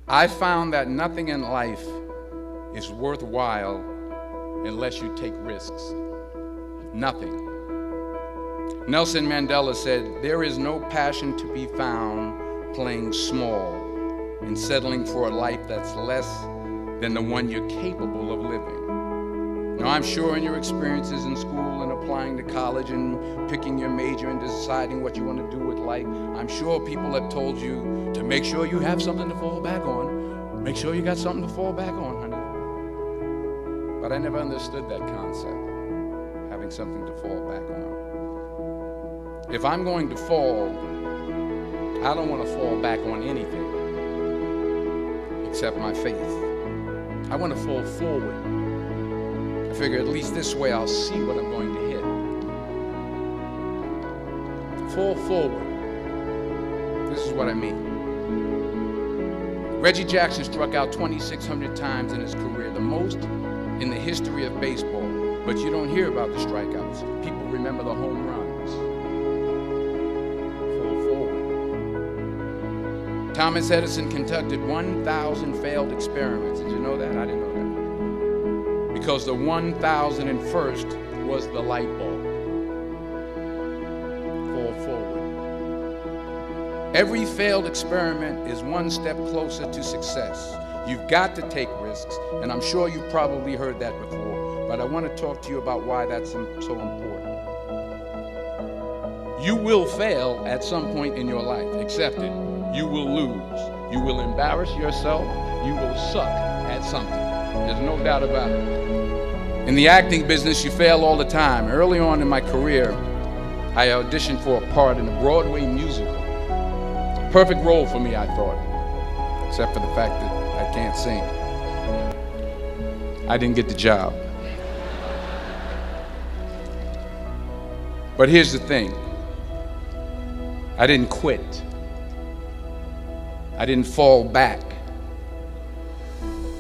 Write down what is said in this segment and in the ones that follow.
I found that nothing in life is worthwhile unless you take risks. Nothing. Nelson Mandela said, "There is no passion to be found playing small and settling for a life that's less than the one you're capable of living." Now, I'm sure in your experiences in school and applying to college and picking your major and deciding what you want to do with life, I'm sure people have told you to make sure you have something to fall back on. Make sure you got something to fall back on, honey. But I never understood that concept, having something to fall back on. If I'm going to fall, I don't want to fall back on anything except my faith. I want to fall forward. I figure at least this way I'll see what I'm going to hit. Fall forward. This is what I mean. Reggie Jackson struck out 2,600 times in his career, the most in the history of baseball. But you don't hear about the strikeouts. People remember the home runs. Thomas Edison conducted 1,000 failed experiments. Did you know that? I didn't know that. Because the 1,001st was the light bulb. Fall forward. Every failed experiment is one step closer to success. You've got to take risks, and I'm sure you've probably heard that before, but I want to talk to you about why that's so important. You will fail at some point in your life. Accept it. You will lose. You will embarrass yourself. You will suck at something. There's no doubt about it. In the acting business, you fail all the time. Early on in my career, I auditioned for a part in a Broadway musical. Perfect role for me, I thought, except for the fact that I can't sing. I didn't get the job. But here's the thing. I didn't quit. I didn't fall back.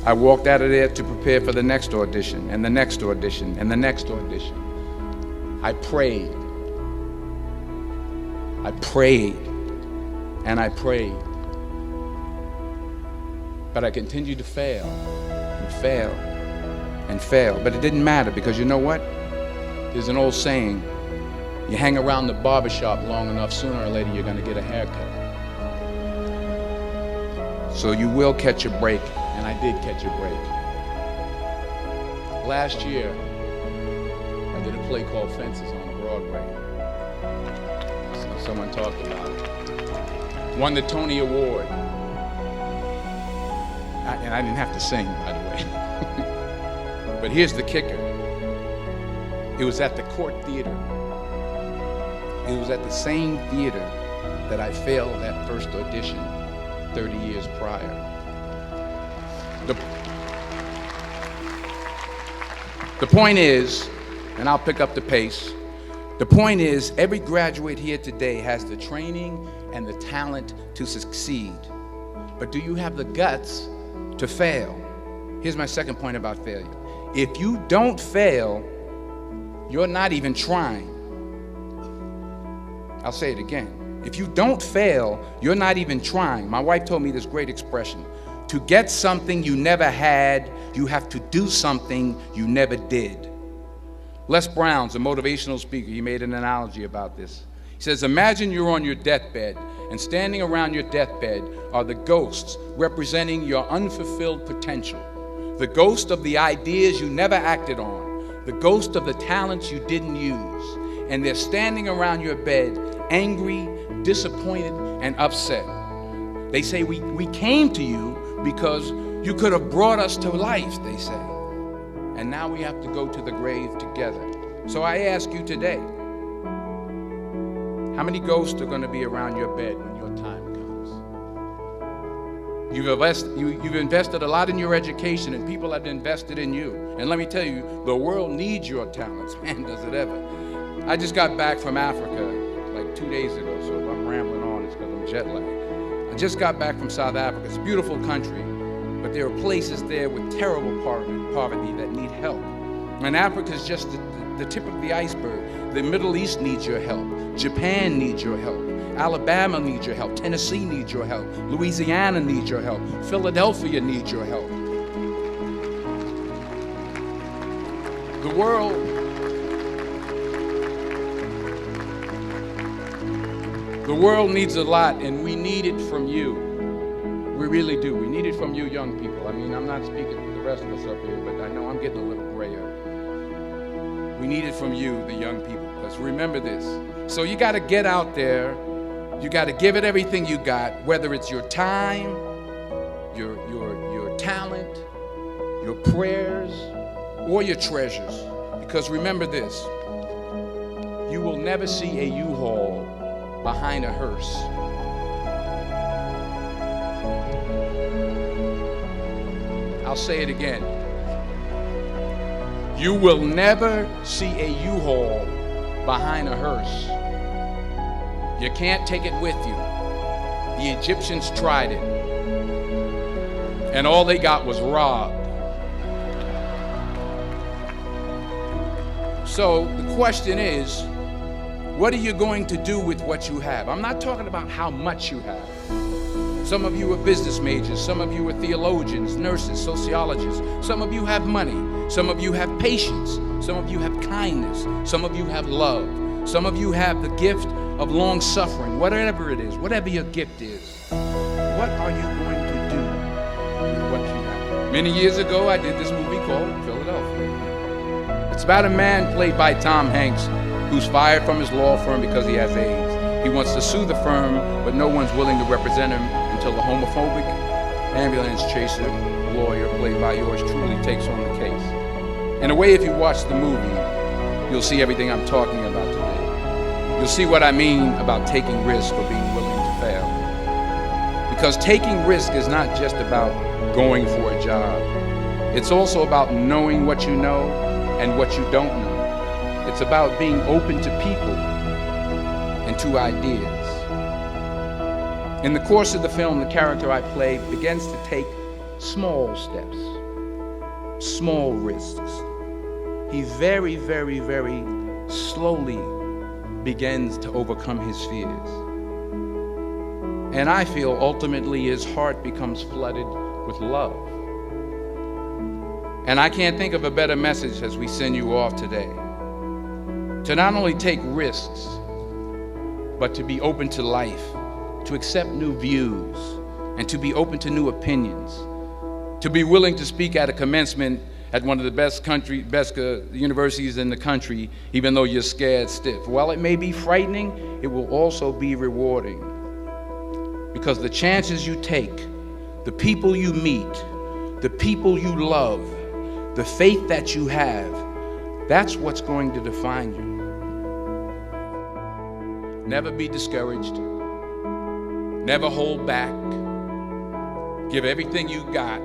I walked out of there to prepare for the next audition, and the next audition, and the next audition. I prayed. I prayed, and I prayed. But I continued to fail, and fail, and fail. But it didn't matter, because you know what? There's an old saying, you hang around the barbershop long enough, sooner or later you're going to get a haircut. So you will catch a break, and I did catch a break. Last year, I did a play called Fences on Broadway. Someone talked about it. Won the Tony Award. And I didn't have to sing, by the way. But here's the kicker. It was at the Court Theater. It was at the same theater that I failed that first audition 30 years prior. The point is, and I'll pick up the pace, the point is every graduate here today has the training and the talent to succeed. But do you have the guts to fail? Here's my second point about failure. If you don't fail, you're not even trying. I'll say it again. If you don't fail, you're not even trying. My wife told me this great expression. To get something you never had, you have to do something you never did. Les Brown's a motivational speaker. He made an analogy about this. He says, imagine you're on your deathbed, and standing around your deathbed are the ghosts representing your unfulfilled potential. The ghost of the ideas you never acted on. The ghost of the talents you didn't use. And they're standing around your bed, angry, disappointed, and upset. They say, we came to you because you could have brought us to life, they say. And now we have to go to the grave together. So I ask you today, how many ghosts are going to be around your bed when your time comes? You've invested a lot in your education, and people have invested in you. And let me tell you, the world needs your talents. Man, does it ever. I just got back from Africa like 2 days ago, so if I'm rambling on, it's because I'm jet lagged. I just got back from South Africa. It's a beautiful country, but there are places there with terrible poverty that need help. And Africa's just the tip of the iceberg. The Middle East needs your help. Japan needs your help. Alabama needs your help. Tennessee needs your help. Louisiana needs your help. Philadelphia needs your help. The world needs a lot, and we need it from you. We really do. We need it from you young people. I mean, I'm not speaking for the rest of us up here, but I know I'm getting a little grayer. We need it from you, the young people, because remember this. So you got to get out there. You got to give it everything you got, whether it's your time, your talent, your prayers, or your treasures. Because remember this, you will never see a U-Haul behind a hearse. I'll say it again. You will never see a U-Haul behind a hearse. You can't take it with you. The Egyptians tried it, and all they got was robbed. So the question is, what are you going to do with what you have? I'm not talking about how much you have. Some of you are business majors, some of you are theologians, nurses, sociologists. Some of you have money, some of you have patience, some of you have kindness, some of you have love, some of you have the gift of long suffering. Whatever it is, whatever your gift is, what are you going to do with what you have? Many years ago, I did this movie called Philadelphia. It's about a man played by Tom Hanks who's fired from his law firm because he has AIDS. He wants to sue the firm, but no one's willing to represent him until a homophobic ambulance chaser lawyer played by yours truly takes on the case. In a way, if you watch the movie, you'll see everything I'm talking about today. You'll see what I mean about taking risks or being willing to fail. Because taking risk is not just about going for a job. It's also about knowing what you know and what you don't know. It's about being open to people and to ideas. In the course of the film, the character I play begins to take small steps, small risks. He very, very, very slowly begins to overcome his fears. And I feel ultimately his heart becomes flooded with love. And I can't think of a better message as we send you off today. To not only take risks, but to be open to life, to accept new views, and to be open to new opinions, to be willing to speak at a commencement at one of the best universities in the country, even though you're scared stiff. While it may be frightening, it will also be rewarding. Because the chances you take, the people you meet, the people you love, the faith that you have, that's what's going to define you. Never be discouraged. Never hold back. Give everything you got.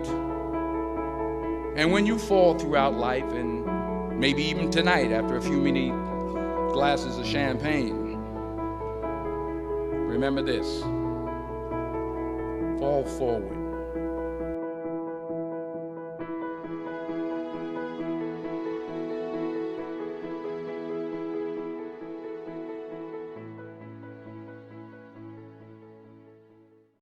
And when you fall throughout life, and maybe even tonight after a few many glasses of champagne, remember this: fall forward.